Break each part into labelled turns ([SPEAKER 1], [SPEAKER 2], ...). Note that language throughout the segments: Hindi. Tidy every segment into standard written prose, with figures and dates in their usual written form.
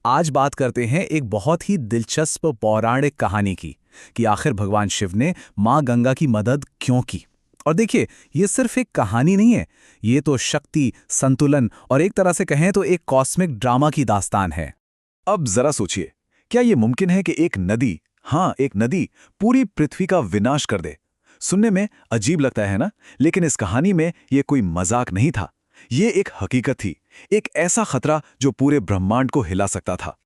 [SPEAKER 1] आज बात करते हैं एक बहुत ही दिलचस्प पौराणिक कहानी की कि आखिर भगवान शिव ने माँ गंगा की मदद क्यों की। और देखिए, ये सिर्फ एक कहानी नहीं है, ये तो शक्ति, संतुलन और एक तरह से कहें तो एक कॉस्मिक ड्रामा की दास्तान है।
[SPEAKER 2] अब जरा सोचिए, क्या ये मुमकिन है कि एक नदी, हाँ एक नदी, पूरी पृथ्वी का विनाश कर दे? सुनने में अजीब लगता है ना, लेकिन इस कहानी में ये कोई मजाक नहीं था। ये एक हकीकत थी, एक ऐसा खतरा जो पूरे ब्रह्मांड को हिला सकता था।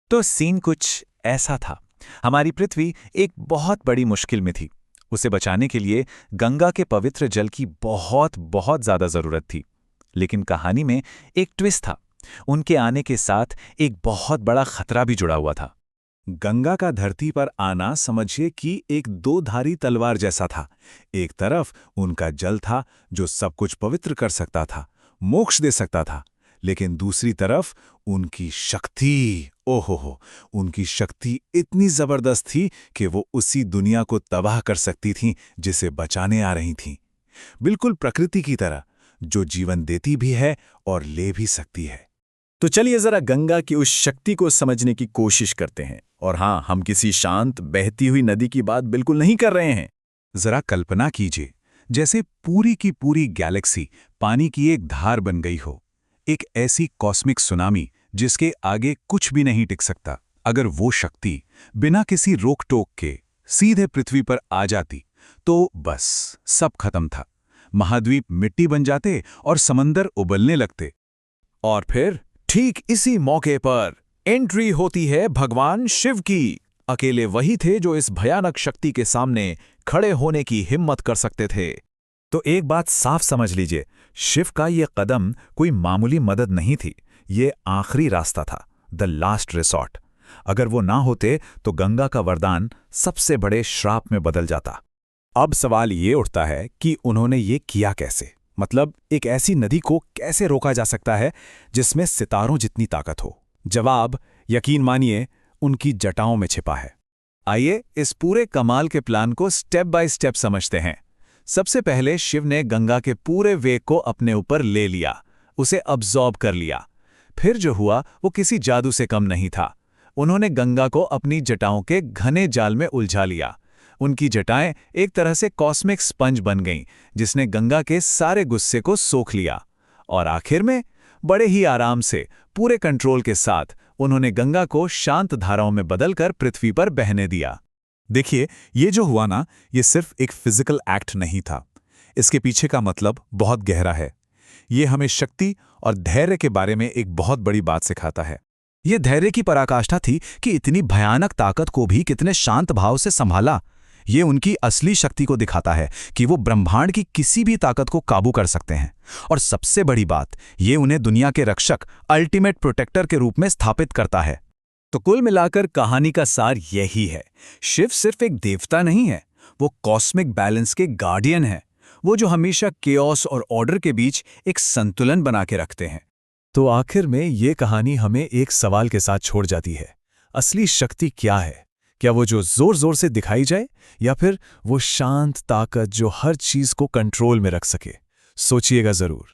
[SPEAKER 3] तो सीन कुछ ऐसा था। हमारी पृथ्वी एक बहुत बड़ी मुश्किल में थी। उसे बचाने के लिए गंगा के पवित्र जल की बहुत बहुत ज्यादा जरूरत थी। लेकिन कहानी में एक ट्विस्ट था। उनके आने के साथ एक बहुत बड़ा खतरा भी जुड़ा हुआ था।
[SPEAKER 2] गंगा का धरती पर आना समझिए कि एक दो-धारी तलवार जैसा था। एक तरफ उनका जल था जो सब कुछ पवित्र कर सकता था, मोक्ष दे सकता था, लेकिन दूसरी तरफ उनकी शक्ति, ओहो, उनकी शक्ति इतनी जबरदस्त थी कि वो उसी दुनिया को तबाह कर सकती थीं जिसे बचाने आ रही थीं। बिल्कुल प्रकृति की तरह, जो जीवन देती भी है और ले भी सकती है।
[SPEAKER 1] तो चलिए जरा गंगा की उस शक्ति को समझने की कोशिश करते हैं। और हाँ, हम किसी शांत बहती हुई नदी की बात बिल्कुल नहीं कर रहे हैं।
[SPEAKER 2] जरा कल्पना कीजिए, जैसे पूरी की पूरी गैलेक्सी पानी की एक धार बन गई हो, एक ऐसी कॉस्मिक सुनामी जिसके आगे कुछ भी नहीं टिक सकता। अगर वो शक्ति बिना किसी रोक टोक के सीधे पृथ्वी पर आ जाती तो बस सब खत्म था। महाद्वीप मिट्टी बन जाते और समंदर उबलने लगते।
[SPEAKER 1] और फिर ठीक इसी मौके पर एंट्री होती है भगवान शिव की। अकेले वही थे जो इस भयानक शक्ति के सामने खड़े होने की हिम्मत कर सकते थे। तो एक बात साफ समझ लीजिए, शिव का ये कदम कोई मामूली मदद नहीं थी, ये आखिरी रास्ता था, द लास्ट रिसॉर्ट। अगर वो ना होते तो गंगा का वरदान सबसे बड़े श्राप में बदल जाता। अब सवाल ये उठता है कि उन्होंने ये किया कैसे? मतलब एक ऐसी नदी को कैसे रोका जा सकता है जिसमें सितारों जितनी ताकत हो? जवाब, यकीन मानिए, उनकी जटाओं में छिपा है। आइए इस पूरे कमाल के प्लान को स्टेप बाय स्टेप समझते हैं। सबसे पहले शिव ने गंगा के पूरे वेग को अपने ऊपर ले लिया, उसे अब्जॉर्ब कर लिया। फिर जो हुआ वो किसी जादू से कम नहीं था। उन्होंने गंगा को अपनी जटाओं के घने जाल में उलझा लिया। उनकी जटाएं एक तरह से कॉस्मिक स्पंज बन गईं, जिसने गंगा के सारे गुस्से को सोख लिया। और आखिर में बड़े ही आराम से, पूरे कंट्रोल के साथ उन्होंने गंगा को शांत धाराओं में बदलकर पृथ्वी पर बहने दिया।
[SPEAKER 2] देखिए, ये जो हुआ ना, ये सिर्फ एक फिजिकल एक्ट नहीं था। इसके पीछे का मतलब बहुत गहरा है। ये हमें शक्ति और धैर्य के बारे में एक बहुत बड़ी बात सिखाता है।
[SPEAKER 1] ये धैर्य की पराकाष्ठा थी कि इतनी भयानक ताकत को भी कितने शांत भाव से संभाला। ये उनकी असली शक्ति को दिखाता है कि वो ब्रह्मांड की किसी भी ताकत को काबू कर सकते हैं। और सबसे बड़ी बात, ये उन्हें दुनिया के रक्षक, अल्टीमेट प्रोटेक्टर के रूप में स्थापित करता है। तो कुल मिलाकर कहानी का सार यही है, शिव सिर्फ एक देवता नहीं है, वो कॉस्मिक बैलेंस के गार्डियन है। वो जो हमेशा केओस और ऑर्डर के बीच एक संतुलन बना के रखते हैं। तो आखिर में ये कहानी हमें एक सवाल के साथ छोड़ जाती है, असली शक्ति क्या है? क्या वो जो जोर जोर से दिखाई जाए, या फिर वो शांत ताकत जो हर चीज को कंट्रोल में रख सके? सोचिएगा जरूर।